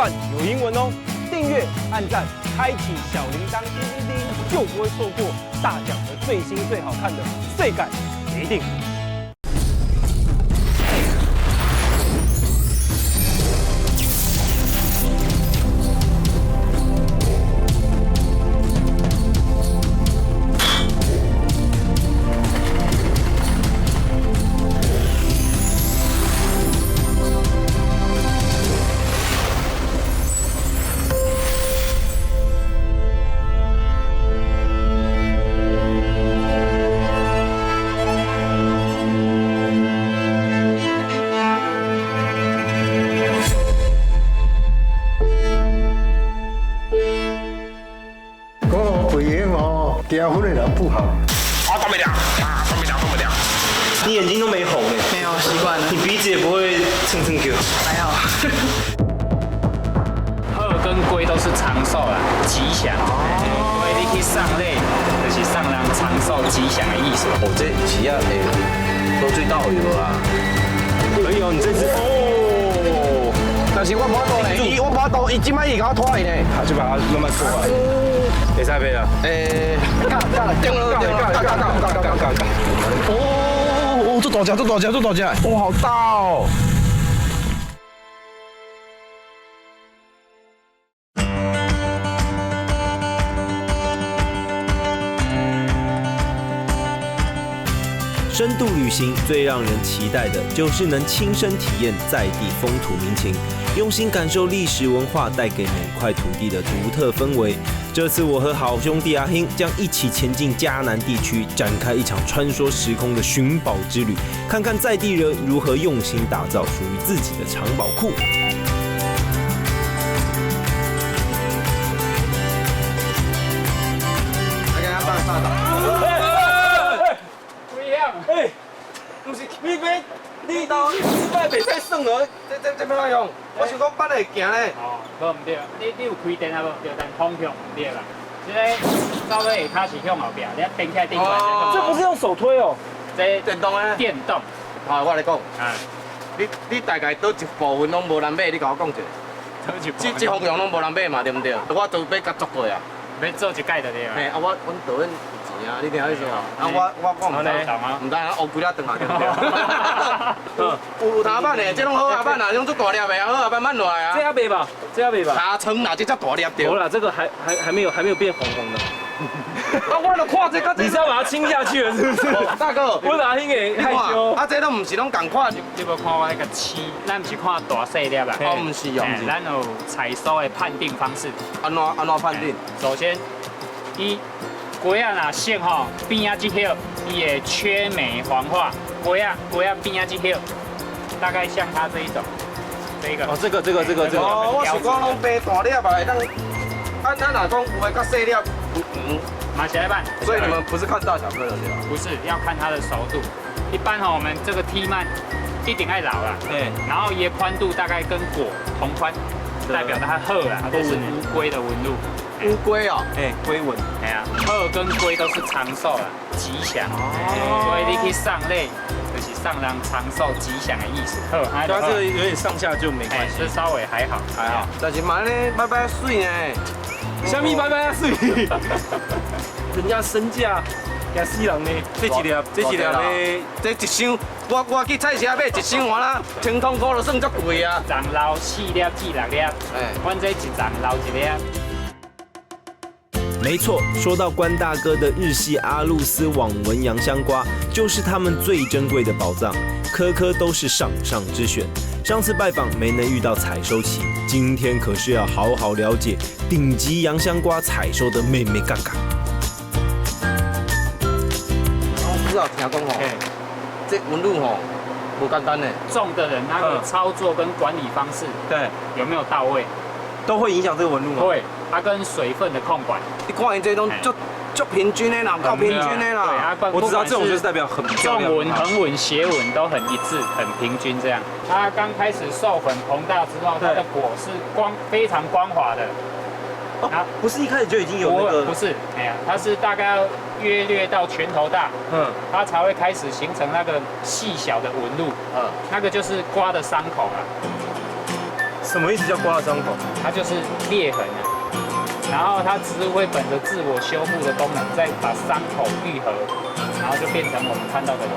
板有英文哦。订阅、按赞、开启小铃铛，叮叮叮，就不会错过大奖和最新最好看的世界一定。结婚的人不好。都没亮，都没亮，都没亮。你眼睛都没红哎。没有，习惯了。你鼻子也不会蹭蹭 Q。还好。鹤跟龟都是长寿啦，吉祥。所以你去送礼，就是送人长寿吉祥的意思。哦，这是啊，都最到有啊。可以哦，你这只哦。但是我无度呢，我无度，伊即摆伊甲我拖去呢。他就把它慢慢拖完。没塞杯啊？哦，这大只，这大只，这大只，哇，好大哦！深度旅行最让人期待的就是能亲身体验在地风土民情，用心感受历史文化带给每块土地的独特氛围。这次我和好兄弟阿hin将一起前进嘉南地区，展开一场穿梭时空的寻宝之旅，看看在地人如何用心打造属于自己的藏宝库。不是你都摆袂使算哦，这要哪用？我想讲摆会行咧。哦，无唔对，你有开电啊无？对，但方向唔对啦。这个稍微下骹是向后边，你顶起来顶过来。这不是用手推哦，这电动诶。电动。好，我来讲。啊，你大概倒一部分拢无人买，你甲我讲一下。这方向拢无人买嘛，对不对？我都要甲做过啊。要做一届就对啊。嘿，啊，阮导演。啊，你听我意思哦。啊，我唔知，唔知啊，乌几粒断下对不对？有大板的，这拢好大板啊，这种做大粒的，好大板慢落来啊。这要背吧，这要背吧。查称哪这叫大粒对。好啦，这个还没有变红红的。啊，我就看这个。你是要把它亲下去了是不是？大哥，我哪听给害羞？啊，这都唔是拢共款。你无看我迄个漆，咱唔是看大细粒啦。哦，唔是哦，咱有采收的判定方式。安怎判定？首先，龟仔若色吼边仔这条，伊会缺镁黄化。龟仔边仔这条，大概像它这一种，这个。哦，这个。哦，我是讲拢白大粒吧，会当。啊，咱若讲有诶较细粒，马起来办。所以你们不是看大小颗的对吧？不是，要看它的熟度。一般我们这个梯鳗一定爱老啦，对，然后伊的宽度大概跟果同宽，代表它褐啦，这是乌龟的纹路。乌龟哦，龟纹，哎呀，鹤跟龟都是长寿啦，吉祥。所以你去送礼，就是送人长寿吉祥的意思。鹤，它这个有点上下就没关系，这稍微还好。但是嘛咧摆摆水呢，虾米摆摆水，人家身价也死人呢。这几粒咧，这一箱我去菜市买一箱完啦，清通股就算足贵啊。长捞4粒至6粒，阮这一长捞1粒。没错，说到关大哥的日系阿露斯网纹洋香瓜，就是他们最珍贵的宝藏，颗颗都是上之选。上次拜访没能遇到采收期，今天可是要好好了解顶级洋香瓜采收的妹妹嘎嘎。我不知道听讲吼，这纹路吼不简单呢。种的人他的操作跟管理方式，对，有没有到位？都会影响这个纹路吗？会，它跟水分的控管。你看因这种足平均的啦，够平均的啦。对，我知道这种就是代表很漂亮。纵纹、横纹、斜纹都很一致，很平均这样。它刚开始授粉膨大之后，它的果是非常光滑的。啊，不是一开始就已经有那个？不是，哎呀，它是大概约略到拳头大，它才会开始形成那个细小的纹路，那个就是瓜的伤口了。什么意思叫刮了伤口？它就是裂痕啊。然后它植物会本着自我修复的功能，再把伤口愈合，然后就变成我们看到的网。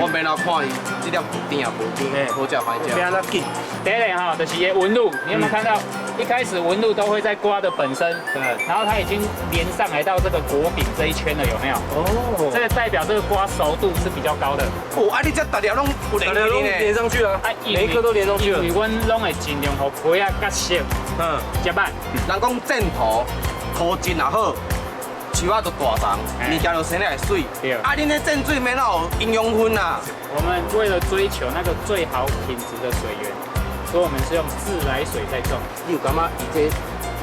我没来看伊这条丁啊，无丁，好食歹食。不要那紧。第一点哈，就是它纹路，你有没有看到？一开始纹路都会在刮的本身，对，然后它已经连上来到这个果柄这一圈了，有没有？哦，这个代表这个刮熟度是比较高的。哦，啊，你这大条拢有连连上去了，啊，每一颗都连上去了。因为阮拢会尽量让皮啊较熟，接慢。人讲正土土质也好，树啊都大长，物件就生来水。对。啊，恁那正水免有营养分啊。我们为了追求那个最好品质的水源，所以我们是用自来水在种。你有感觉伊这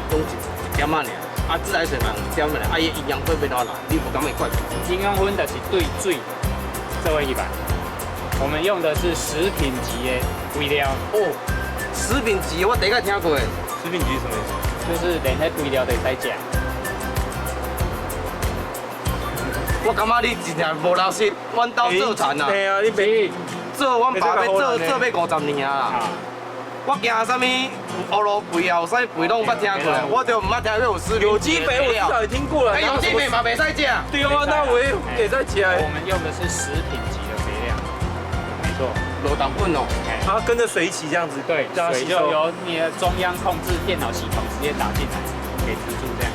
拢一点仔尔，啊自来水嘛一点仔尔，啊伊营养分要哪来？你有感觉怪？营养分就是对水做一半。我们用的是食品级的肥料。哦，食品级我第一个听过。食品级是什么意思？就是连那肥料都在食。我感觉你真正无老实，阮兜做田啊。对啊，你别做阮爸要做要50年啊。我惊啥物乌罗肥啊，有啥肥拢捌听过，我就唔捌听过有食品。有机肥我至少也听过了。有机肥嘛袂使食。对啊，那我也在吃。我们用的是食品级的肥料，没错，落糖分哦。它跟着水一起这样子，对，水就由你的中央控制电脑系统直接打进来，给植株这样。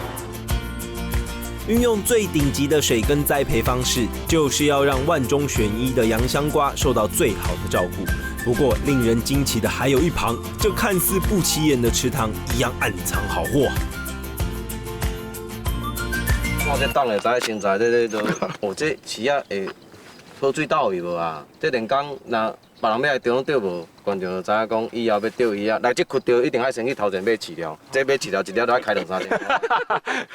运用最顶级的水耕栽培方式，就是要让万中选一的洋香瓜受到最好的照顾。不过，令人惊奇的还有一旁，这看似不起眼的池塘一样暗藏好货。我这等下知现在这都，哦，这池啊会好水倒去无啊？这连工若别人要来钓拢钓无，观众就知影讲以后要钓鱼啊，来这窟钓一定要先去头前买饲料，这买饲料一条都要开2、3天。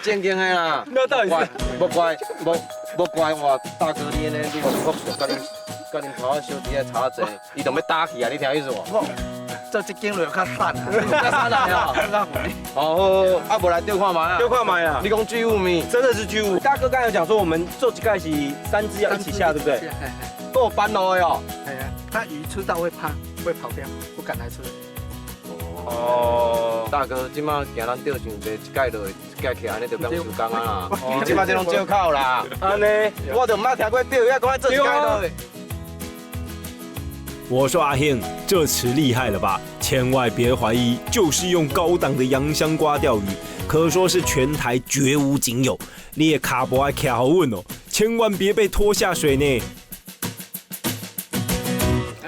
正经的啦，那到底是？不怪我大哥你呢，你我甲恁头仔小弟仔吵者，伊就要打去啊！你听意思无？做这间落较散啊，较散啊，哦，啊，无来钓看卖啊？钓看卖啊！你讲巨物咪？真的是巨物。大哥刚才有讲说，我们做几盖是3只要一起下，对不对？都有班路的哦。哎呀，它鱼吃到会跑掉，不敢来吃。哦，大哥，即马惊咱钓伤济，一盖落，一盖起安尼就变收工啊啦。即马这拢借口啦。安尼，我就唔捌听过钓鱼啊，讲要做一盖落。我说阿兴，这池厉害了吧？千万别怀疑，就是用高档的洋香瓜钓鱼，可说是全台绝无仅有。你的卡脖要卡好稳哦，千万别被拖下水呢。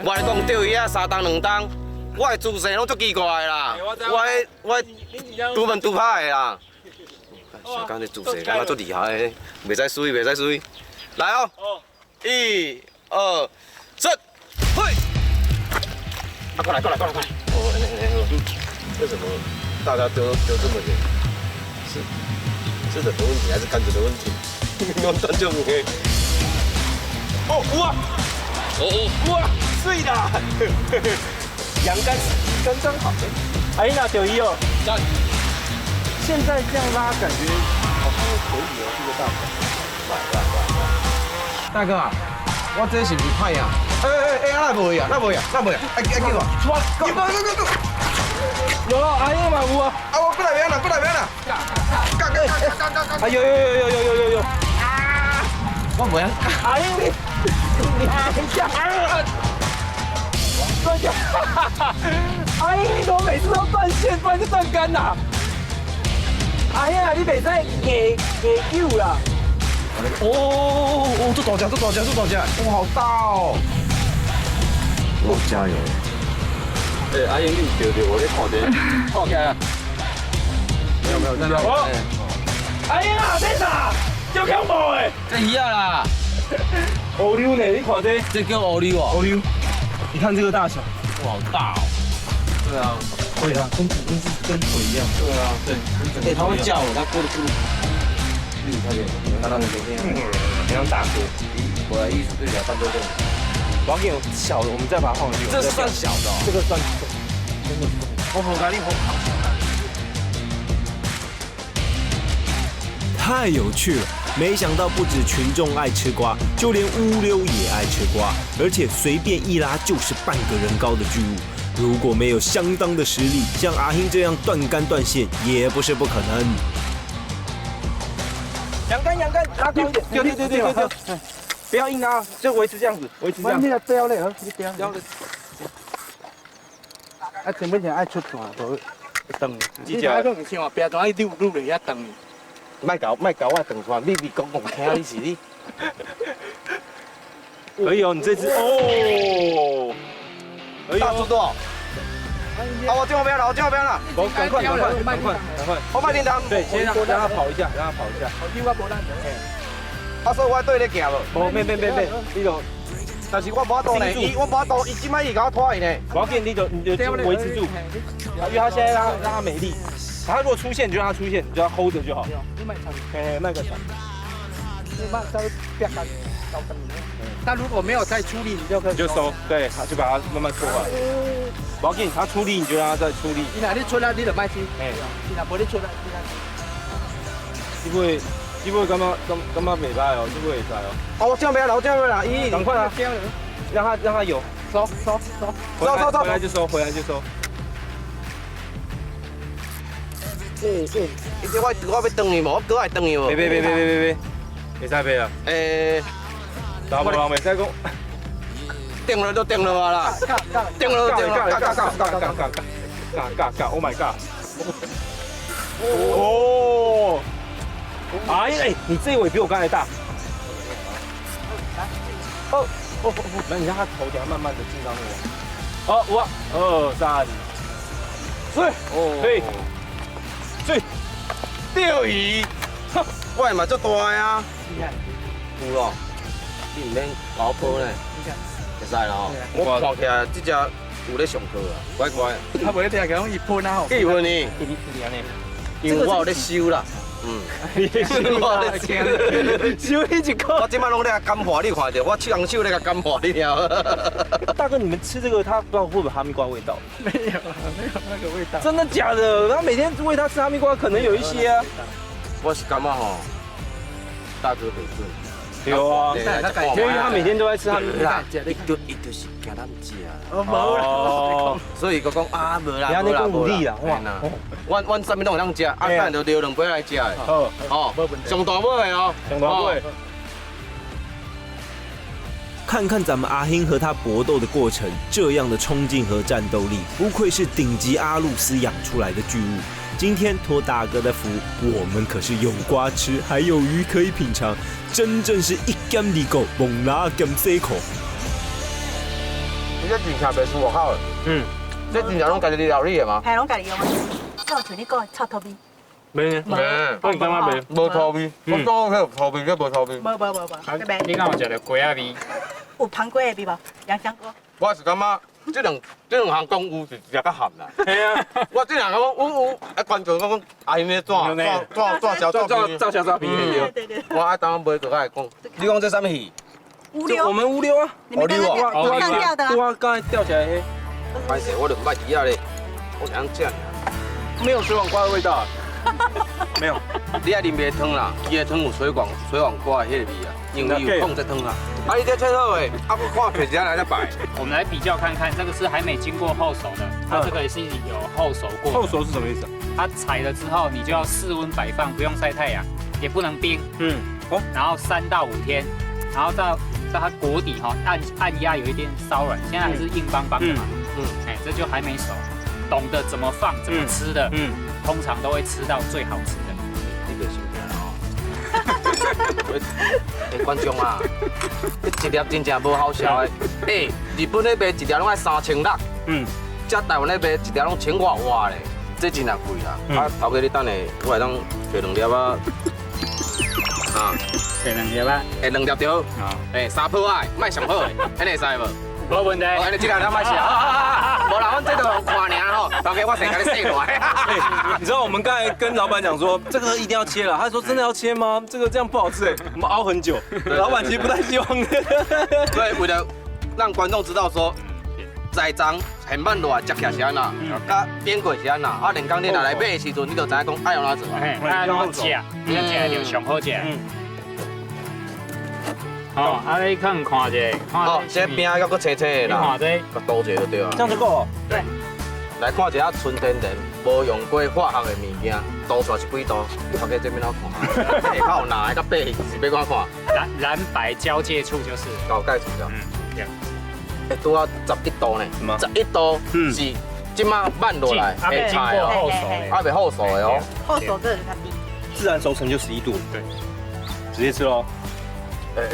我来讲钓鱼啊，3档2档，我的姿势拢足奇怪的啦。我拄门拄歹的啦。想讲这姿势，敢若足厉害的，袂使水，袂使水。来哦，1、2、3，嘿！啊，过来！哦，为什么大家丢这么远？是人的问题还是竿子的问题？我单就没。哦，有啊！哇，水啦！洋竿刚刚好。哎，那钓鱼哦。现在这样拉，感觉好像可以哦，这个大小。大哥啊，我这是不是歹啊？那袂啊，爱叫我。有啊，阿英嘛有啊。啊，我过来边啦。啊有。我袂啊。阿英你断线！阿英你怎么每次都断线，不然就断竿呐？阿英啊，你袂使给救啦！哦，这大只，哇，好大哦！加油！阿英，你钓我咧看者，看起来。没有。阿英啊，这啥？叫恐怖诶！这鱼啊啦，乌溜呢？你看这，这叫乌溜啊！乌溜，你看这个大小，哇，好大哦！对啊，对啊，跟腿一样。对啊，对。它会叫，它咕噜。他那个天，你想打鼓？我的意思对了，半多重。我要给你小的，我们再把它放回去。这是算小的哦。这个算真的。我好咖喱好。太有趣了！没想到不止群众爱吃瓜，就连乌溜也爱吃瓜，而且随便一拉就是半个人高的巨物。如果没有相当的实力，像阿hin这样断竿断线也不是不可能。仰杆，拉高一点，对，不要硬拉，就维持这样子，维持这样。你个雕咧，你雕。啊，前面爱出船，都等。你这个像话，别当伊溜咧遐等。卖搞我等出来，你讲听你是你。可以哦，你这只哦，可以大速度。啊，我这边了，我赶快，我慢点当。对，先让他跑一下，啊，所以我对你行无。哦，别，你就，但是我无法度呢，我无法度，伊即摆伊甲我拖伊呢。我要变，你就维持住，因为他现在让他没力，他如果出现，你就让他出现，你就要 hold 着就好。卖个船。他如果没有再出力，你就收，对，就把它慢慢拖回来。我要给你他出力，你就让他再出力。你若你出来，你就卖收。你若无你出来，这尾感觉袂歹哦，这尾会使哦。哦，我这边了，咦，赶快啊！让他有，收，回来就收。伊这我要等伊无，我搁爱等伊无。别，袂使别啊。大无人袂使讲。定了就定了嘛啦，定了，尬 ，Oh my god！ 哦，哎，你这一尾比我刚才大。来，你让他头等下慢慢的进到那个。1、2、3、4，对，钓鱼，我嘛足大啊，有咯，你唔免老婆呢。会使啦吼，我看起来这只有咧上课啊，乖。他袂听讲伊喷啊，几分呢？因为我有咧收啦，我咧收一个。我即摆拢咧干化，你看着我手工手咧干化，你听。大哥，你们吃这个，他不知道会不会哈密瓜味道？没有那个味道。真的假的？他每天喂他吃哈密瓜，可能有一些啊。我是感觉吼，大哥袂准。有啊，因为他每天都在吃哈密瓜，伊就是惊咱食。哦，所以佮讲啊，无啦，人家那讲有理啦，阮啥物拢会当食，啊，咱就留2杯来食的。好，上大尾的哦，上大尾。看看咱们阿hin和他搏斗的过程，这样的冲劲和战斗力，不愧是顶级阿鲁斯养出来的巨物。今天托大哥的福，我们可是有瓜吃，还有鱼可以品尝，真正是一兼二顾，猛拉兼塞口。你这真正袂输外口的。这真正拢家己料理的吗？系拢家己用的，像像你讲的臭土味，没，我你干嘛没？无臭味，我讲迄臭味，这无臭味。无，对你敢有食到鸡仔味？有香瓜的味无？洋香瓜。我是感觉这两项讲有是食较咸啦。系啊，我这两个讲有，关键讲阿因咧怎小照片对。我爱当买就来讲，你讲这啥物鱼？乌溜，我们乌溜啊，你们刚刚刚钓的啊？对啊，刚才钓起来黑。歹势，我就唔捌鱼啊咧，我想这样。没有水网瓜的味道啊。没有，你爱啉袂汤啦，伊的汤有水网瓜的迄个味啊，因为有放在汤啦。啊，你这切好诶，啊，我看皮子来再摆。我们来比较看看，这个是还没经过后熟的，它这个也是有后熟过。后熟是什么意思？它采了之后，你就要室温摆放，不用晒太阳，也不能冰。然后3到5天，然后到它果底哈按压有一点稍软，现在还是硬邦邦的嘛。这就还没熟。懂得怎么放、怎么吃的，通常都会吃到最好吃的。你别想了哦。观众啊，一粒真正无好笑的。日本那卖一粒拢爱3600，这台湾那卖一粒拢1000外咧，这真正贵啦。啊，头家你等下，我来当摕2粒啊。摕2粒啊？摕2粒条。3泡仔，卖上好的，安尼会使无？没问题。安尼这个咱卖吃。无啦，阮这都看尔吼，头家我先甲你洗落来。你知道我们刚才跟老板讲说，这个一定要切了，他说真的要切吗？这个这样不好吃我们熬很久。老板其实不太希望。对，为了让观众知道说，栽赃很慢落来食起来是安那，甲边过是安那，啊，连工你来买的时阵，你就知影讲爱用哪做啊。爱用食，你要食就上好食。哦，啊，你看看者，哦，看这边要搁青青的你啦看，这，搁倒一下就对啊。这样就够了。来看一下纯天然，无用过化学的物件，倒出来是几度？头家这边好看，下口哪个背是要看看，蓝白交界处就是，搞盖住了。对。哎，拄啊11度呢，11度是即马慢落来还没经过会菜哦，后熟的，还袂后熟的哦。后手这里它低。自然熟成就11度，对，直接吃喽。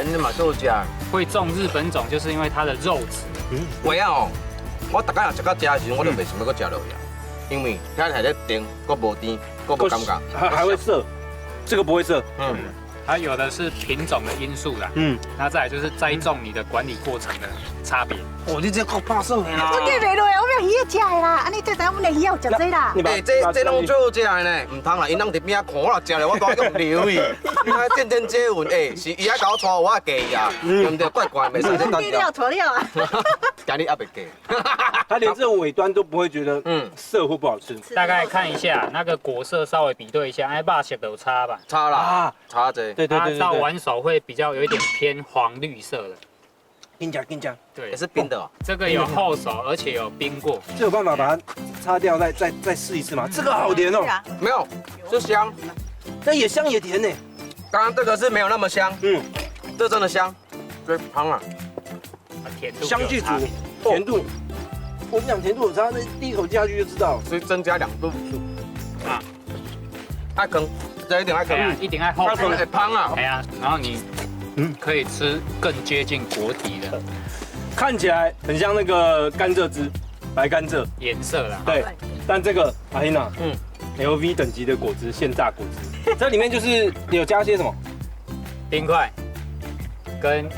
你嘛做食，会种日本种，就是因为它的肉质。喂啊哦，我大概若食到这的时阵，我就袂想要搁食落去啊，因为遐还在甜，搁无甜，搁无感觉，还会涩，这个不会涩。嗯。它有的是品种的因素啦，那再来就是栽种你的管理过程的差别。哦，你这够拍算的啦。我计袂落啊，我要鱼食的啦，安尼这阵阮的鱼有食这啦。哎，这拢最好食的呢，唔通啦，因拢伫边仔看我若食了，我当用流去。你看见真接吻，哎，是伊遐甲我带，我也嫁伊啊，对不对？怪怪，袂使这单地料材料啊。今日也袂嫁。它连这种尾端都不会觉得涩或不好吃。大概看一下那个果色，稍微比对一下，哎，肉色有差吧？差啦，差这。对对对对对。它到完熟会比较有一点偏黄绿色的。跟你讲，对，也是冰的哦。这个有后熟，而且有冰过。这有办法把它擦掉，再试一次吗？这个好甜哦，没有，是香。那也香也甜呢。刚刚这个是没有那么香，这真的香，对，香啊。甜度香去煮，甜度。我们讲甜度有差，那第一口接下去就知道。所以增加2度啊。爱坑，这一定爱坑，一定爱后爱坑会香啊。哎呀，然后你可以吃更接近果体的，看起来很像那个甘蔗汁，白甘蔗颜色啦。对，但这个阿欣娜，LV 等级的果汁，现榨果汁，这里面就是有加些什么？冰块跟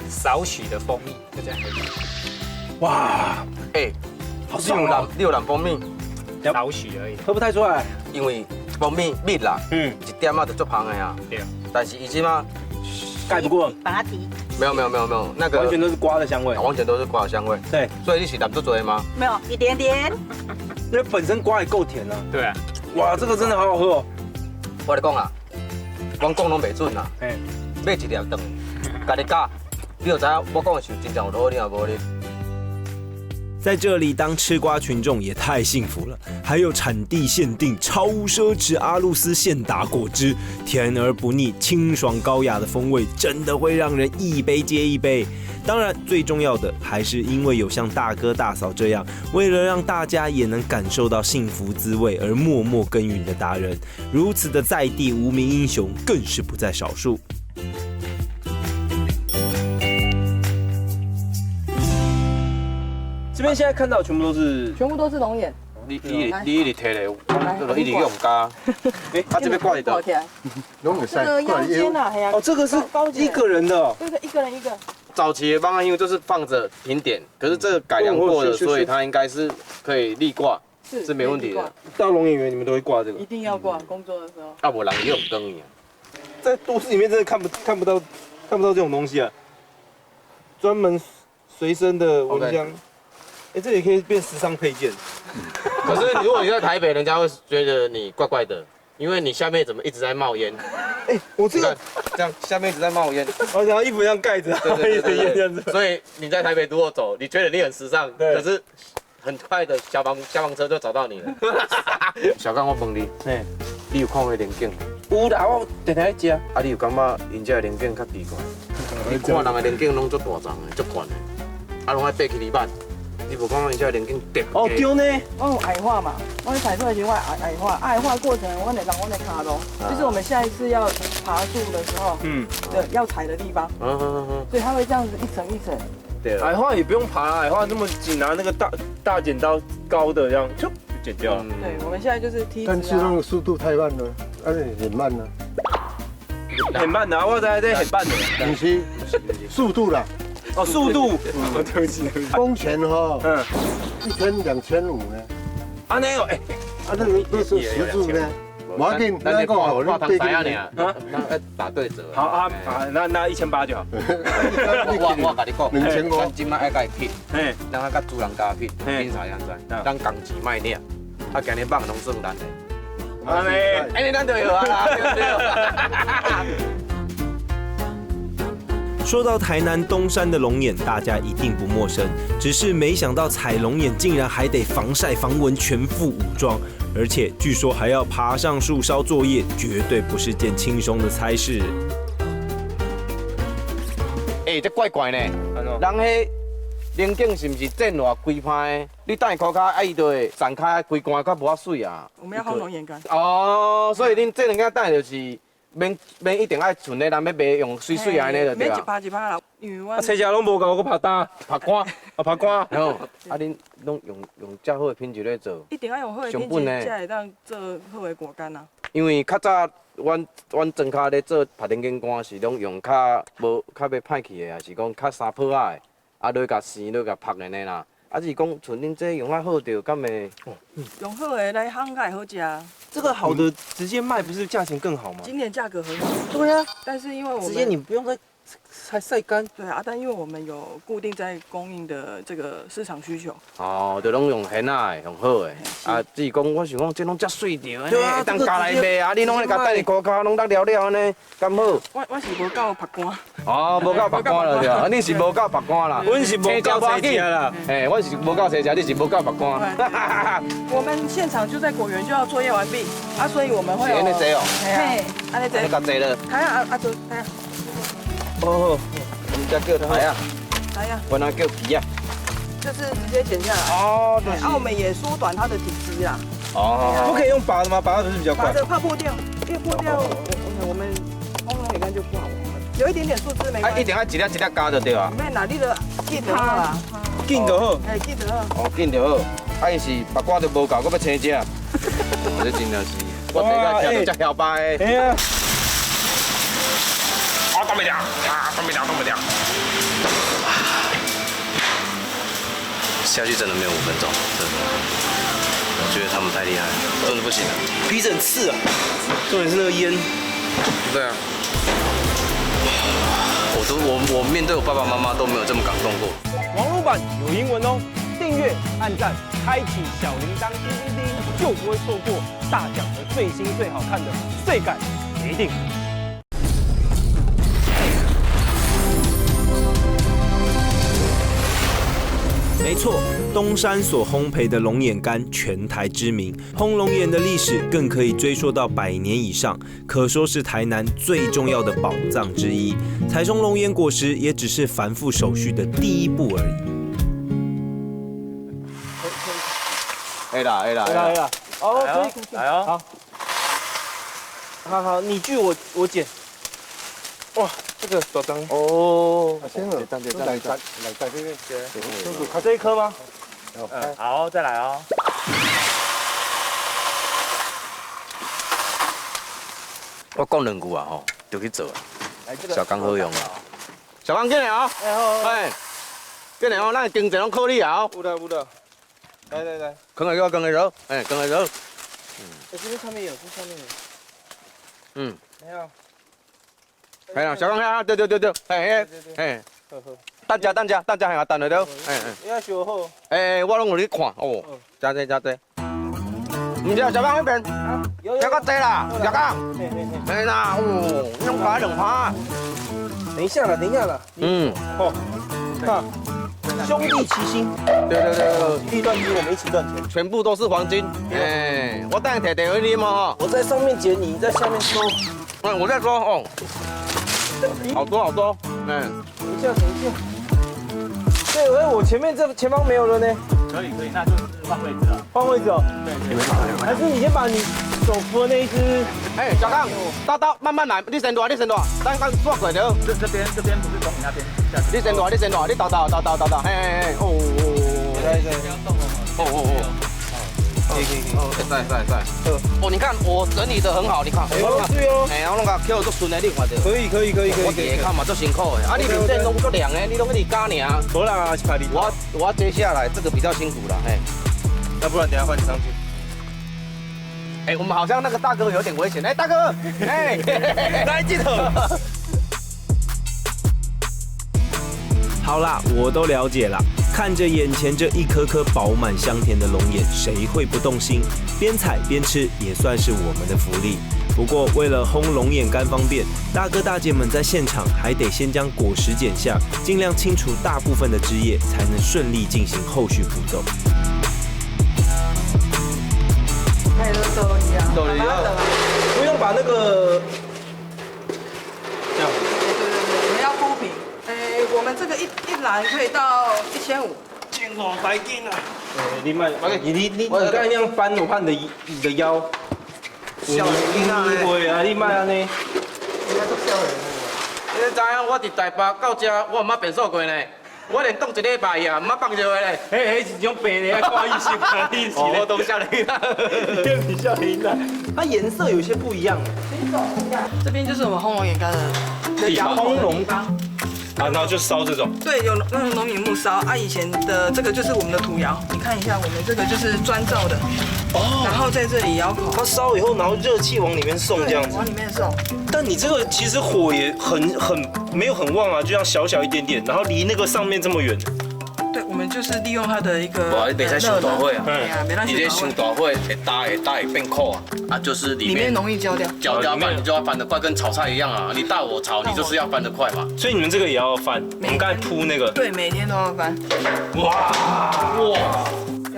少许的蜂蜜，就这样。哇，哎，好爽啊！你有染蜂蜜，少许而已。喝不太出来，因为蜂蜜蜜啦，一点啊就足香的啊。对。但是伊即马盖不过，把它提。没有，那个完全都是瓜的香味，完全都是瓜的香味。对，所以你是染足多的吗？没有，一点点。因为本身瓜也够甜啊。对啊。哇，这个真的好好喝哦。我跟你讲啊，我讲拢袂准啦。买一粒顿，家己教，你就知影我讲的是真正有道理啊，无哩。在这里当吃瓜群众也太幸福了，还有产地限定超奢侈阿露斯现打果汁，甜而不腻，清爽高雅的风味，真的会让人一杯接一杯。当然，最重要的还是因为有像大哥大嫂这样，为了让大家也能感受到幸福滋味而默默耕耘的达人，如此的在地无名英雄更是不在少数。这边现在看到全部都是龙眼。你一直摕咧，就一直用加。哎，啊这边挂一个，拢有晒，哦，这个是一个人的哦，对，一个人一个。早期的方案因为就是放着平点，可是这个改良过的，所以它应该是可以立挂，是没问题的。到龙眼园你们都会挂这个？一定要挂，工作的时候。啊，我人也有灯呀。在都市里面真的看不到这种东西啊，专门随身的蚊香。哎，这也可以变时尚配件。可是如果你在台北，人家会觉得你怪怪的，因为你下面怎么一直在冒烟？哎，我这个这样下面一直在冒烟，我想要衣服这样盖着，对这样子。所以你在台北如果走，你觉得你很时尚，可是很快的消防车就找到你了。小刚，我问你，你有看过龙镜？有啦，我常常吃。啊，你有感觉因这龙镜较奇怪？你看人的龙镜拢足大张的，足悬的，啊，拢爱爬起里板。你无讲人家连镜跌哦丢呢，我有矮化嘛，我踩出来就会矮化，矮化过程我得让我得卡咯，就是我们下一次要爬树的时候，对，要踩的地方，所以它会这样子一层一层。对，矮化也不用爬，矮化那么紧，拿那个大剪刀高的这样就剪掉了。对，我们现在就是梯子啊。但是那个速度太慢了，很慢了。很慢的，我在很慢的。不是速度啦。哦，速度，对不起，工钱哈，1000、2500呢。啊，那有哎，啊，那个都是实数呢。我给那个我画汤啥呢？啊，打对折。好啊，那1800就好。我跟你讲，2500，咱今麦爱甲伊拼，让他甲主人加拼，拼啥样子？咱工钱卖领，啊，今日放拢算咱的。安尼，咱就有啊啦，对不对？说到台南东山的龙眼，大家一定不陌生，只是没想到采龙眼竟然还得防晒防蚊，全副武装，而且据说还要爬上树梢作业，绝对不是件轻松的差事。这怪怪呢，人迄棱镜是不是剪偌规派的？你等伊涂骹，伊就会散开规干较无遐水啊。我们要烘龙眼干。哦，所以恁这两件等就是免一定爱存咧，咱要卖用水水安尼就对免一啊。拍一拍啦，因为我车车拢无够，我拍单拍干，拍干。然后恁拢用较好的品质咧做。一定要用好的品质，才会当做好的果干啊。因为较早阮庄脚咧做拍龙眼干是拢用较要歹去的，还是讲较三泡仔的，啊，落甲生落甲拍安尼啦。啊，是讲像恁这用啊好着，敢会？用好的来烘才会好吃。这个好的直接卖，不是价钱更好吗？今年价格很好。对啊，但是因为我们直接你不用再晒干。对啊，但因为我们有固定在供应的这个市场需求。哦，就拢用现仔的，用好的。啊，只是讲我想讲，这拢遮水着，对啊，当家来卖啊，你拢咧甲等伊涂骹，拢当了了安尼，敢好？我是无够拍干。哦，无够白干了对啊，你是无够白干啦。阮是无够生食啦。嘿，我是无够生食，你是无够白干。我们现场就在果园就要作业完毕啊，所以我们会有。安尼坐哦。嘿，安尼坐。你甲坐了。台啊啊坐台啊。哦，我们家叫台啊。台啊。我那叫皮啊。就是直接剪下来。哦，对。啊，我们也缩短它的体积啦。哦。不可以用拔的吗？拔的不是比较快？拔的怕破掉，因为破掉我们烘龙眼干就不好。有一点点树枝没关系。一定要一粒一粒加就对啊。免啦，你就紧就好啦。紧就好。哎，紧就好。哦，紧就好。啊，伊是白瓜都无够，搁要青只。这真正是，我第一个听到遮嚣巴的。哎呀。啊，动不了，啊，动不了，动不了。下去真的没有5分钟，真的。我觉得他们太厉害了，真的不行了。鼻子很刺啊，重点是那个烟。对啊。我面对我爸爸妈妈都没有这么感动过。网络版有英文哦，订阅、按赞、开启小铃铛，叮叮叮，就不会错过大奖和最新最好看的最感一定。没错，东山所烘焙的龙眼干全台知名，烘龙眼的历史更可以追溯到100年以上，可说是台南最重要的宝藏之一。采收龙眼果实也只是繁复手续的第一步而已。可以啦，可以啦，可以啦。哦，可以，来哦。好，你锯我剪。哇，这个多张哦，先了，来这边，这一颗吗？好，再来哦。我讲2句啊吼，就去做啊。小刚好用啊。小刚进来啊！哎，进来哦，咱经济拢靠你啊！有的。来。跟个肉，跟个肉，哎，跟个肉。这边上面有，这上面有。嗯。没有。系啦，小刚啊，对，哎，等下，系啊，等下了，哎。你要学好。哎，我拢有咧看哦，加济。唔是小刚那边，有加较济啦，小刚。哎啦，哦，你拢拍2拍。等一下了。嗯。哦，看，兄弟齐心。对，一地赚金，我们一起赚钱。全部都是黄金。哎，我等下摕电话你嘛。我在上面捡，你在下面收。嗯，我在说哦。好多，嗯。等一下。对，我前面这前方没有了呢。可以，那就是换位置了。换位置哦。对。还是你先把你手扶的那一只。哎，小刚，到，慢慢来，你先大，等刚抓过了。这边不是从你那边下去。你先大，你倒，嘿，哦。可以。在。哦，你看我整理得很好，你看。对哦。哎，我弄个扣都顺的，你看到。可以。我底下看嘛，足辛苦的。啊，你面顶拢足凉的，你拢去加尔。无啦，是拍你。我要接下来这个比较辛苦了，嘿。要不然等下换你上去。哎，我们好像那个大哥有点危险。哎，大哥，哎，来镜头。好啦，我都了解了。看着眼前这一颗颗饱满香甜的龙眼，谁会不动心？边采边吃也算是我们的福利。不过为了烘龙眼干方便，大哥大姐们在现场还得先将果实剪下，尽量清除大部分的汁液，才能顺利进行后续步骤。还有豆梨啊，豆梨啊，不用把那个这样。对，我们要铺平。我们这个一篮可以到1500。1500斤啊！你慢，你刚才那样翻，我怕你的腰。少年啊！你会啊，你慢安尼。应该都少人。你知影我伫台北到这，我毋捌变数过呢。我连冻一礼拜呀，毋捌放热嘞。迄是种病的，挂异性啊，你是我都笑你啦，你笑你啦。它颜色有些不一样。这边就是我们烘龙眼干的窑烘龙干。啊，然后就烧这种。对，有用龙眼木烧啊。以前的这个就是我们的土窑，你看一下，我们这个就是砖造的。哦。然后在这里窑口。它烧以后，然后热气往里面送这样子。往里面送。但你这个其实火也很没有很旺啊，就像小一点点，然后离那个上面这么远。对，我们就是利用它的一个。哇，你别再想大火啊！你这想大火会变苦啊！啊，就是里面容易焦掉。焦掉嘛，你就要翻得快，跟炒菜一样啊！你大火炒，你就是要翻得快嘛。所以你们这个也要翻？我们刚才铺那个。对，每天都要翻。哇！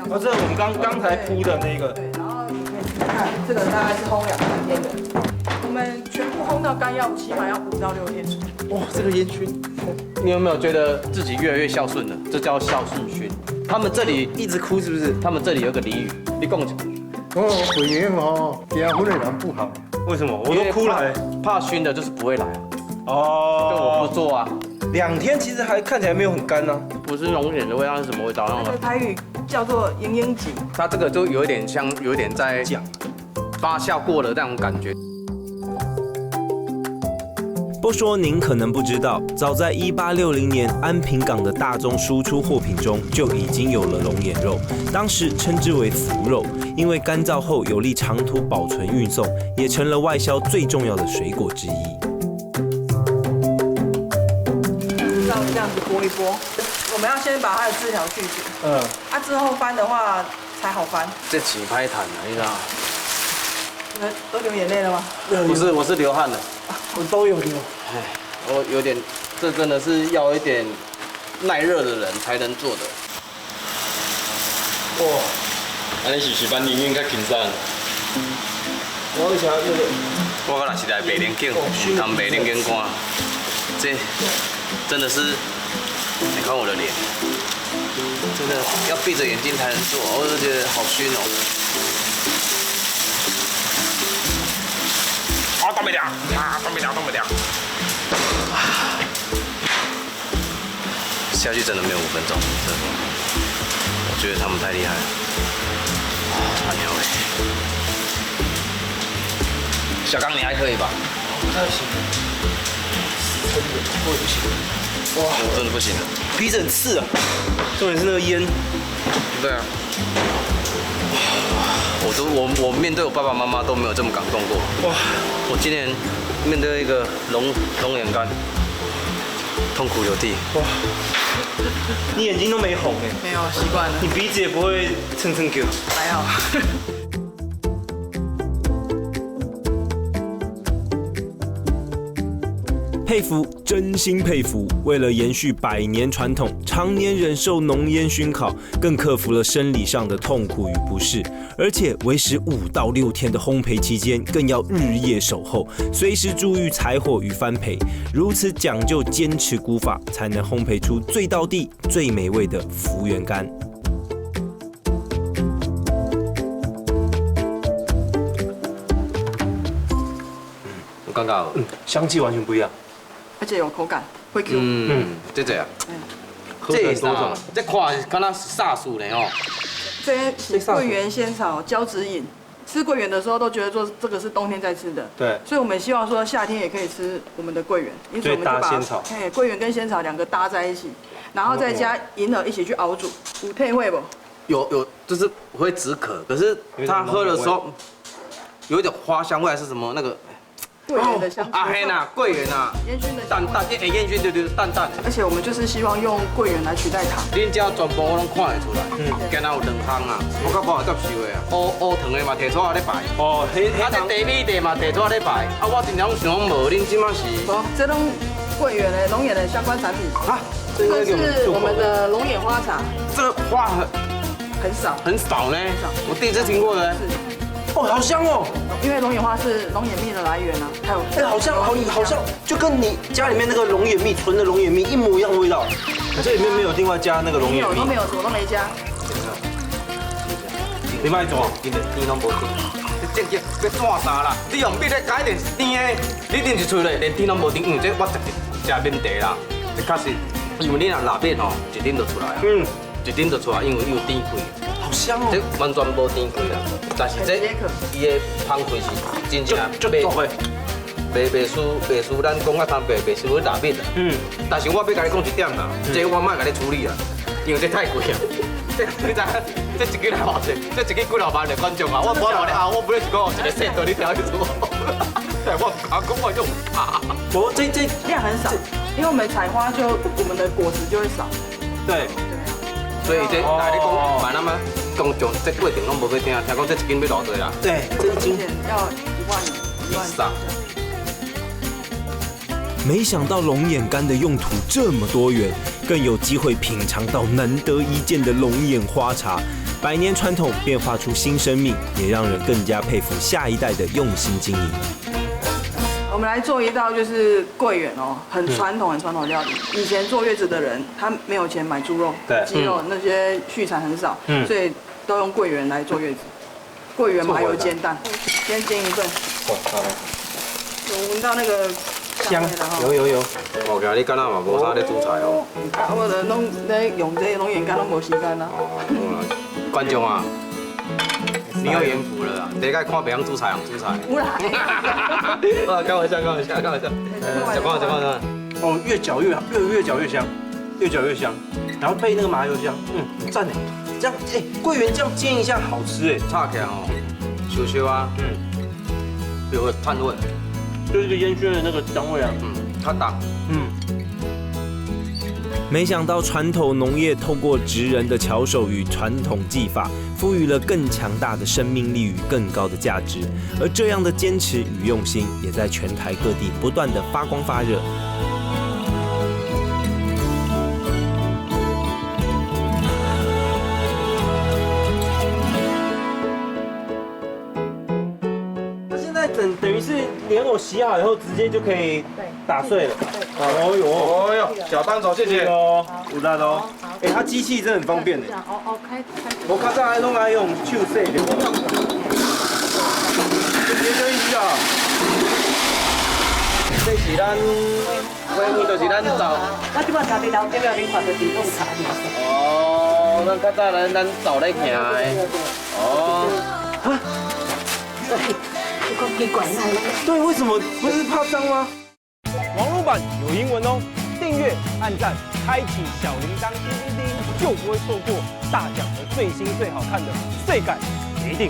这是我们刚才铺的那个。对，然后你可以看，这个大概是烘2、3天的。我们全部烘到干要起码要5到6天。哇，这个烟熏。你有没有觉得自己越来越孝顺了？这叫孝顺熏。他们这里一直哭是不是？他们这里有个俚语，你讲一下。回应哦，结婚的人不好。为什么？我都哭了。怕熏的就是不会来啊。哦。就我不做啊。2天其实还看起来没有很干呢。不是龙眼的味道是什么味道？那个台语叫做营营级。它这个就有点像，有点在讲发酵过的那种感觉。不说您可能不知道，早在1860年，安平港的大宗输出货品中就已经有了龙眼肉，当时称之为福肉，因为干燥后有利长途保存运送，也成了外销最重要的水果之一。这样子拨一拨，我们要先把它的枝条去除。之后翻的话才好翻。这起拍弹了，你知道吗？你们都流眼泪了吗？不是，我是流汗的。我都有流。哎，我有点，这真的是要一点耐热的人才能做的。哇，安尼是蛮宁愿较轻松。我为啥这个？我若是来卖龙眼，当卖龙眼干，这真的是，你看我的脸，真的要闭着眼睛才能做，我就觉得好熏哦。啊，动不了，动不了，动不了。下去真的没有5分钟，真的。我觉得他们太厉害了。阿牛嘞，小刚你还可以吧？不太行，真的我也不行。哇，我真的不行了，鼻子很刺啊，重点是那个烟。对啊。我面对我爸爸妈妈都没有这么感动过。哇！我今年面对一个龙眼干，痛哭流涕。哇！你眼睛都没红哎。没有，习惯了。你鼻子也不会蹭蹭 Q。还好。佩服，真心佩服！为了延续100年传统，常年忍受浓烟熏烤，更克服了生理上的痛苦与不适，而且维持5到6天的烘焙期间，更要日夜守候，随时注意柴火与翻焙。如此讲究坚持古法，才能烘焙出最道地、最美味的福圆干。有感觉？香气完全不一样。而且有口感，会 Q。这个啊，这啥？这看敢若煞素呢哦。这是桂圆仙草胶质饮，吃桂圆的时候都觉得说这个是冬天在吃的。对。所以我们希望说夏天也可以吃我们的桂圆，因此我们就把桂圆跟仙草2个搭在一起，然后再加银耳一起去熬煮。有退会不？有，就是会止渴，可是它喝的时候有一点花香味还是什么那个。桂圆的香气。啊嘿呐，桂圆呐，烟熏的淡淡，哎烟熏对淡淡的。而且我们就是希望用桂圆来取代糖。恁家全部我拢看得出来，今仔有两项啊，我较无接受的啊，乌糖的嘛摕出来咧摆，哦，黑啊这茶米茶嘛摕出来咧摆，啊我真正想无，恁即马是哦，这种桂圆的龙眼的相关产品啊，这个是我们的龙眼花茶，这个花很少呢，我第一次听过的。哦，好香哦！因为龙眼花是龙眼蜜的来源啊，还有好像就跟你家里面那个龙眼蜜纯的龙眼蜜一模一样的味道。这里面没有另外加那个龙眼蜜，都没有，我都没加。你卖怎？今日甜拢无甜，这正要转啥啦？你用蜜来加一点甜的，你拎一出来连甜拢无甜，这我食面茶啦，这确实，因为你若辣面吼，一啉就出来啊。一啉就出来，因为有甜气。好香哦！这完全无甜气啦，但是这伊的芳气是真正袂输咱讲啊，袂输辣面的。但是我要甲你讲一点啦，这我莫甲你处理啦，因为这太贵啊。这你知影？这一支来偌济？这一支几老万的观众啊！我无你啊，我不是讲一个set你调一组。我唔敢讲，我用怕。这量很少，因为我们采花就我们的果实就会少。对。所以这大你讲买那么公众这过程拢无要听，听讲这一斤要偌济啦？对，这一斤要1万以上。没想到龙眼干的用途这么多元，更有机会品尝到难得一见的龙眼花茶，百年传统变化出新生命，也让人更加佩服下一代的用心经营。我们来做一道就是桂圆哦，很传统的料理。以前坐月子的人，他没有钱买猪肉、鸡肉，那些畜产很少，所以都用桂圆来坐月子。桂圆麻油煎蛋，先煎一份。有闻到那个香味了哈。有。我今你敢若嘛无啥咧煮菜哦。啊，我的拢咧用这龙眼干，拢无时间啦。观众啊。你有眼福了啦！第一个看别人煮菜，煮菜。有啦。啊，开玩笑。哦，越嚼越香，越嚼越香，然后配那个麻油香，很赞哎。这样桂圆这样煎一下好吃哎，炒起来哦，烧啊，有个炭味，就是一个烟熏的那个香味啊，它淡，没想到传统农业透过职人的巧手与传统技法，赋予了更强大的生命力与更高的价值。而这样的坚持与用心，也在全台各地不断的发光发热。现在等于是莲藕洗好以后，直接就可以打碎了。哦哟，小帮手，谢谢。有大的哦。它机器真的很方便的。开。我较早拢爱用手洗的。直接就一下。这是咱，就是咱灶。我即摆家己楼顶了，恁看就是用茶的。哦，咱较早咱灶咧行的。哦。啊？这个奇怪来了。对，为什么不是怕脏吗？网络版有英文哦，订阅、按赞、开启小铃铛，叮叮叮，就不会错过大奖和最新最好看的世界一定。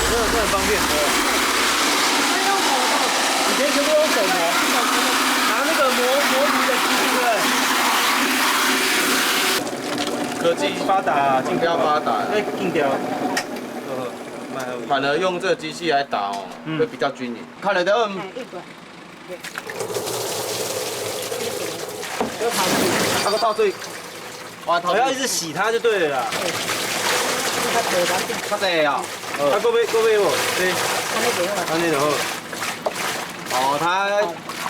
这很方便，以前全部用手磨，拿那个磨皮的机器，对不对？科技发达，竞标发达，竞标。反而用这个机器来打哦，会比较均匀。看得到。那个套最，哇，我要一直洗它就对了啦。它这呀，够杯不？对，安尼就好。哦，它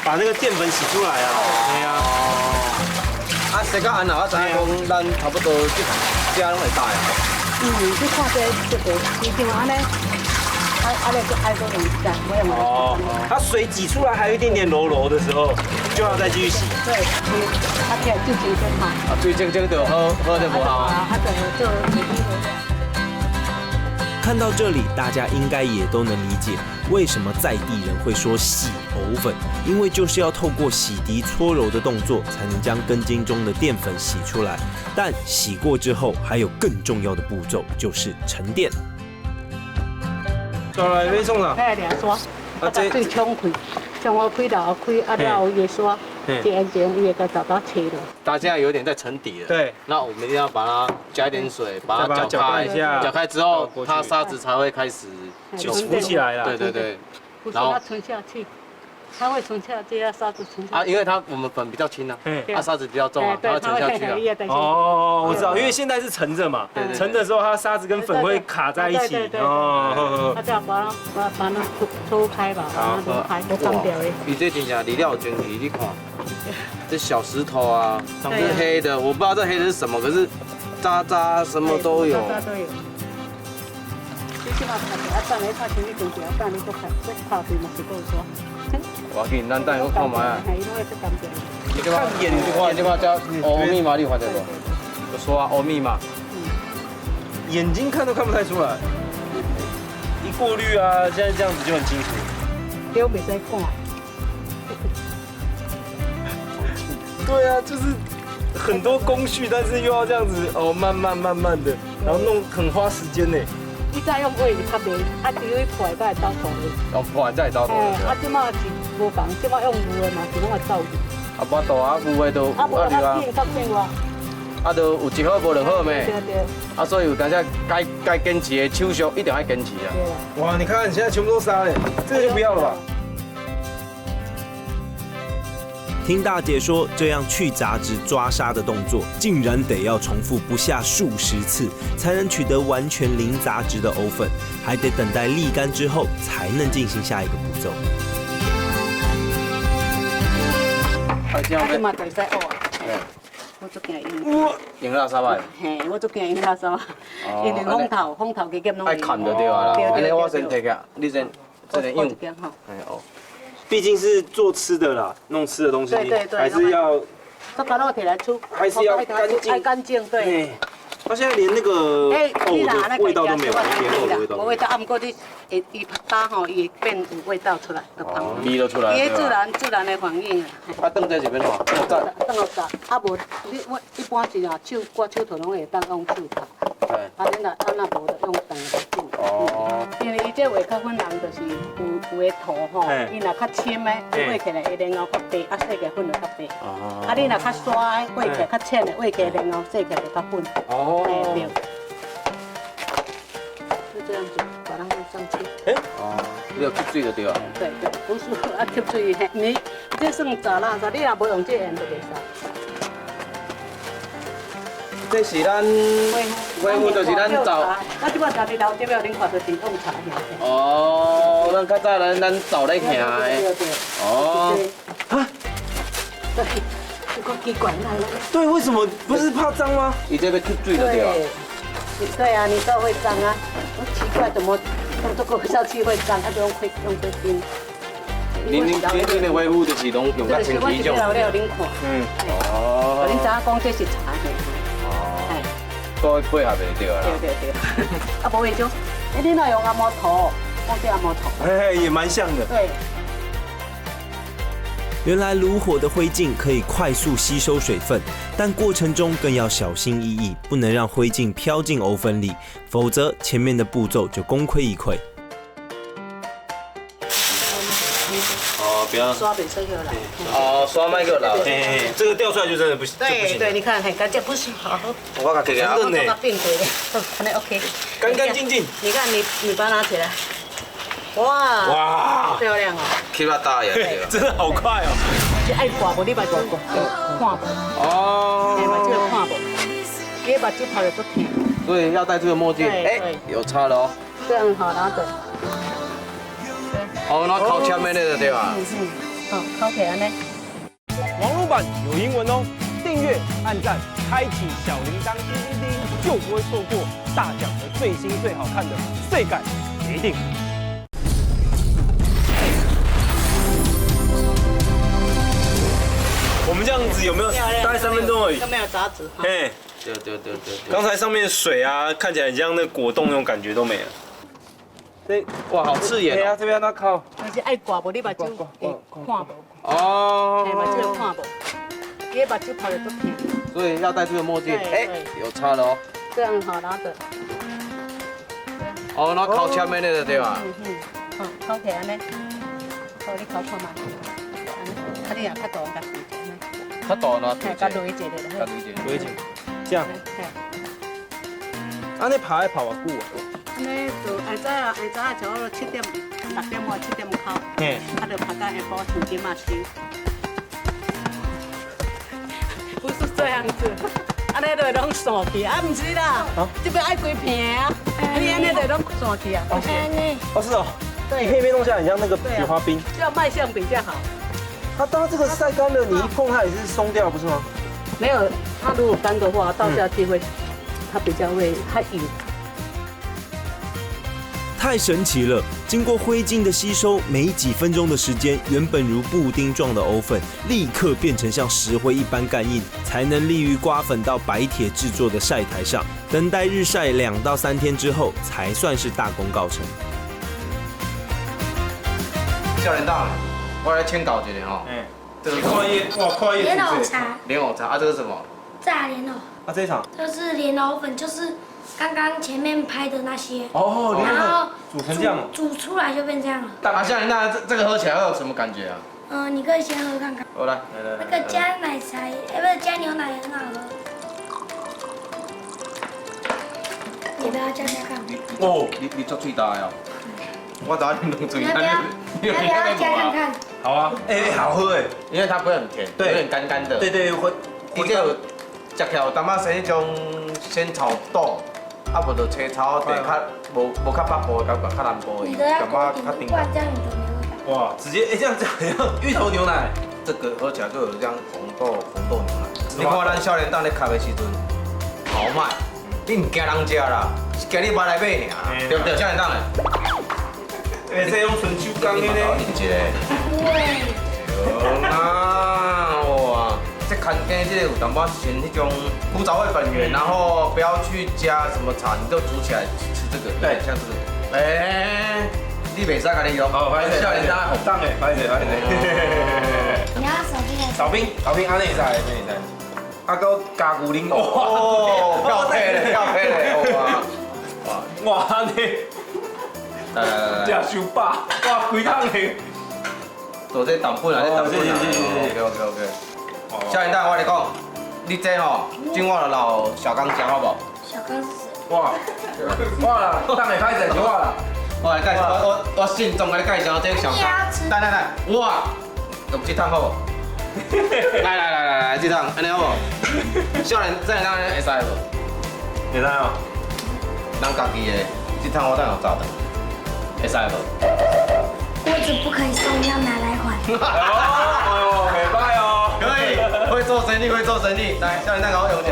把那个淀粉洗出来啊。对啊。啊，洗到安后，我知影讲咱差不多这拢会大呀。你看这个市场安尼，爱个2时间，我也没。哦，它水挤出来还有一点点柔的时候，就要再继续洗。对，它起来最清鲜嘛。啊，最清就好就无效啊。啊，就做看到这里，大家应该也都能理解为什么在地人会说洗藕粉，因为就是要透过洗涤搓揉的动作，才能将根茎中的淀粉洗出来。但洗过之后，还有更重要的步骤，就是沉淀。再来要创啥？哎，两刷，这最冲开，像我开到开，啊了后叶刷，这样伊会找到切了。它现在有点在沉底了。对。那我们一定要把它加一点水，把它搅拌一下。搅开之后，它沙子才会开始就浮起来了。对对对。然后它沉下去。它会沉下去，沙子沉下去。因为我们粉比较轻啊，沙子比较重啊，它会沉下去啊。哦，我知道，因为现在是沉着嘛，沉的时候它沙子跟粉会卡在一起。哦。它这样把它抽开吧，把它抽开，都干掉的。你这真正离了真远，你看，这小石头啊，这黑的，我不知道这黑的是什么，可是渣什么都有。渣都有。你起码啊，等下拍成你中条，等你搁拍对嘛是够说。我紧，咱等下看卖啊。你看眼，你看这欧密码，你看这个，就说啊欧密码。眼睛看都看不太出来，一过滤啊，现在这样子就很清楚。丢袂使看。对啊，就是很多工序，但是又要这样子慢慢的，然后弄很花时间呢。你再用胃较袂，啊，只有破才会倒头的。用破才会倒头。啊，即马是无共，即马用牛的嘛是拢会倒去。啊，无倒啊，牛的都啊，无啊，变较变哇。啊，都有一好无两好咩？对对。啊，所以有当下该坚持的手续一定要坚持啊。哇，你看现在全部都沙嘞，这个就不要了吧？听大姐说，这样去杂质抓沙的动作，竟然得要重复不下数十次，才能取得完全零杂质的藕粉，还得等待沥干之后，才能进行下一个步骤。啊，这嘛就使学啊。我足惊用。用垃圾吧。嘿，我足惊用垃圾，因为风头加减拢。爱看就对啊啦。安尼我先摕起，你先用。哎哦。毕竟是做吃的啦，弄吃的东西，还是要。都把肉摕来出，还是要干净。爱干净，对。它现在连那个藕的味道都没有，连藕的味道。无味道，啊，不过你伊打吼，伊会变有味道出来，就香。味就出来。伊自然的反应啊。啊，炖这是要哪？炖好炸，啊无我一般是啊我手头拢会当用手拍。啊，咱若无就用长的煮。哦。因为伊这画较粉红，就是有诶土吼，伊若较深诶，画起来会然后较白，啊洗起来粉就较白。哦。啊，你若较沙诶，画起来较浅诶，画起来然后洗起来就较粉。哦。对。就这样子，把它放上去。哦。你要吸水就对啊。对，不是啊，吸水嘿，你这算杂垃圾，你若无用这盐就袂使。这是咱维护，就是咱灶。我即摆茶里头这边恁看就是用茶遐。哦，咱较早咱灶咧行的。对对。哦。啊？对，这个奇怪来了。对，为什么不是怕脏吗？你这边吸水就对了。对啊，你都会脏啊。我奇怪，怎么用这个消气会脏？它就用灰冰。恁的维护就是拢用较清气种。我了恁看。哦。恁知影讲这是茶的。都会配合袂对啦。对。啊，无迄种，你若用按摩头，我这按摩头。也蛮像的。对。原来炉火的灰烬可以快速吸收水分，但过程中更要小心翼翼，不能让灰烬飘进藕粉里，否则前面的步骤就功亏一篑。不要刷袂使个啦。哦，刷麦个啦。这个掉出来就真的不行。对，你看很干净，不是好。我甲摕下。真的呢。变回来，安尼 OK。干干净净。你看你把它拿起来。哇，漂亮哦！起码大呀，真的好快哦！这爱看无？你把看无？哦。你把这个看无？你把这拍的都甜。对，要戴这个墨镜。哎，有差了哦。这样好，然后对。哦，那靠前面那个对吧？好，靠起来呢。网络版有英文哦，订阅、按赞、开启小铃铛，叮叮叮，就不会错过大奖的最新最好看的世界一定。我们这样子有没有大概3分钟而已？都没有杂质。对。刚才上面水啊，看起来很像那果冻那种感觉都没了。这哇，好刺眼哦。对啊，这边那靠。但是爱挂无，你目睭会看无。哦。目睭会看无，你目睭拍得足疼。所以要戴这个墨镜。哎，有差了哦。这样好拿着。哦，那靠前面那个对吧？好，靠起安尼，好，你靠看嘛。啊，你也较大甲对者呢。较大呢？甲累一个的。甲累一个。这样。安尼爬要爬偌久啊？安尼就下早啊，差不多7点、6点外、7点口。嘿。啊，就爬到下晡像今嘛收。不是这样子，安尼就会拢散去，啊，唔是啦，这边爱规片啊，你安尼就拢散去啊。哦，是哦。对。你可以被弄下，很像那个雪花冰。要卖相比较好。它当这个晒干了，你一碰它也是松掉，不是吗？没有，它如果干的话，倒下去会，它比较会太硬。太神奇了！经过灰烬的吸收，没几分钟的时间，原本如布丁状的藕粉，立刻变成像石灰一般干硬，才能立于刮粉到白铁制作的晒台上。等待日晒2到3天之后，才算是大功告成。少年党，我来签稿一下吼。这个跨页莲藕茶。莲藕茶啊，这是什么？炸莲藕。啊，这一场。就是莲藕粉，就是刚刚前面拍的那些。哦，然后煮成这样。煮出来就变这样了。啊，少年党，这个喝起来会有什么感觉啊？你可以先喝看看。好来。那个加奶茶，不是加牛奶也很好喝。你不要加看。哦，你做最大哦。我早你弄最大。要不要加看看？好啊，好喝哎，因为它不会很甜，有点干干的。对，会。伊这有食起来有淡仔生迄种仙草冻，啊无就青草地较无较北部的感觉，较南部的感觉较甜。哇，这样你都没味道。哇，直接这样很像芋头牛奶。这个喝起来就有这样红豆牛奶。你看咱少年党咧开的时阵，豪迈，你唔惊人食啦，是惊你买来买尔，对不对？少年党诶。这用纯手工的呢。对。有啦，哇！这看见这个有淡薄像那种古早味粉圆，然后不要去加什么茶，你就煮起来吃这个，对，像这个。哎，你袂使甲你用。哦，歹势，少年党红当诶，歹势。你要少冰还是？少冰，安尼会使，啊，搁加牛奶。哦，漂配嘞，哇，安尼。来，食伤饱，哇，规桶嘞。做这淡粉啊，这淡粉啊。OK。少年党，我跟你讲，你这吼，今晚就留小刚食好不？小刚是谁？我啦，等下开始就我啦。我来介绍，我慎重甲你介绍这个小刚。来，我用这桶好不？来，这桶安尼好不？少年党会使无？会使哦。咱家己的，这桶我等下炸的，会使无？锅子不可以送，要拿来还。哦，袂歹哦。可以，会做生意。来，少年党，我用一下。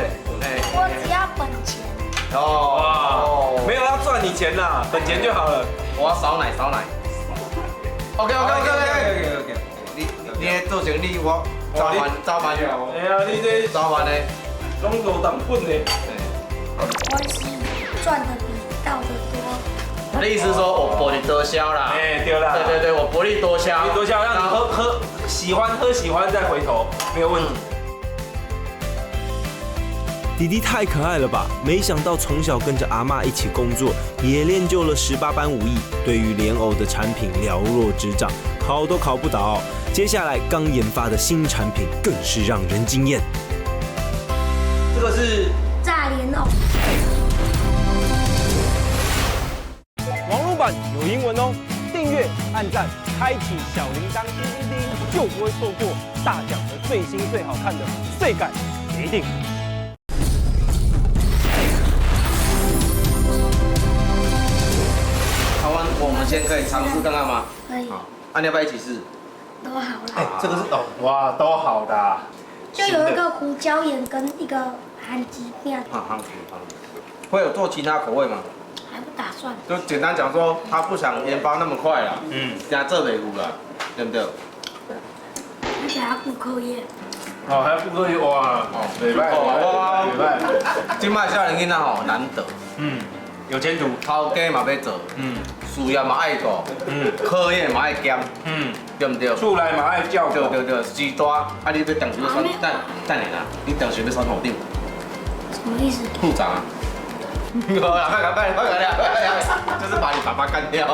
我只要本钱。哦，没有要赚你钱啦，本钱就好了。我要少奶。OK。你做生意，我早晚去。哎呀，你这早晚呢？拢有淡粉的。我是赚的比到的多。他的意思是说我薄利多销啦。对啦。对，我薄利多销。让你喝喜欢再回头，没有问题。弟弟太可爱了吧！没想到从小跟着阿嬷一起工作，也练就了18般武艺，对于莲藕的产品了若指掌，考都考不倒。接下来刚研发的新产品更是让人惊艳。这个是炸莲藕。网络版有英文哦，订阅、按赞、开启小铃铛，叮叮叮，就不会错过大奖的最新最好看的世界一定。我们先可以尝试看看吗？可以。好，你要不要一起试？都好了。这个是哇，都好的。就有一个胡椒盐跟一个韩吉面。韩吉。会有做其他口味吗？还不打算。就简单讲说，他不想研发那么快啦。加这袂有啦，对不对？而且还要顾口业。还要顾客业哇，袂歹。今摆少年囡仔吼难得。有前途，头家嘛要做，事业嘛爱做，课业嘛爱兼，对不对？厝内嘛爱照顾，对，时大啊，你要当时要选，等下啦，你当时要选头顶，什么意思？部长啊。快就是把你爸爸干掉。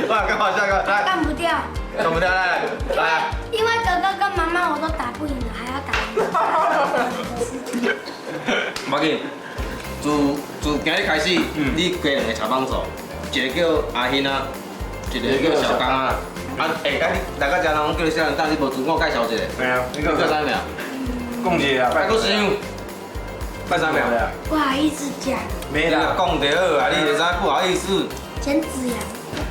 哇，干嘛下个来？干不掉。干不掉来。因为哥哥跟妈妈我都打不赢了，还要打赢。唔要紧，自今日开始，你家两个找帮手，一个叫阿欣啊，一个叫小刚啊。啊，大家家人叫你小人，等你无自我介绍一下。对啊，你叫啥名？讲一下，拜个师兄。拜啥名？不好意思讲。没啦，讲得好啊，你会知不好意思。简子阳。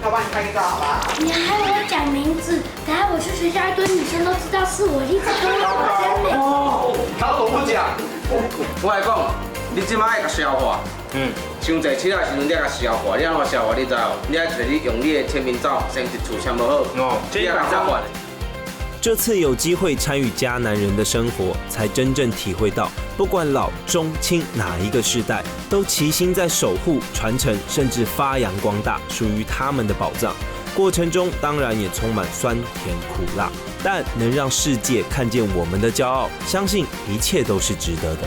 要帮你拍个照好不好？你还要我讲名字？等下我去学校，一堆女生都知道是我，一直跟我签名。哦，他都不讲。我来讲，你即摆爱消化。伤济七仔时阵，你爱消化，你安怎消化？你知哦？你爱找你用你的签名照，先一处签无好。这样才管。这次有机会参与迦南人的生活，才真正体会到，不管老中青哪一个世代，都齐心在守护、传承，甚至发扬光大属于他们的宝藏。过程中当然也充满酸甜苦辣，但能让世界看见我们的骄傲，相信一切都是值得的。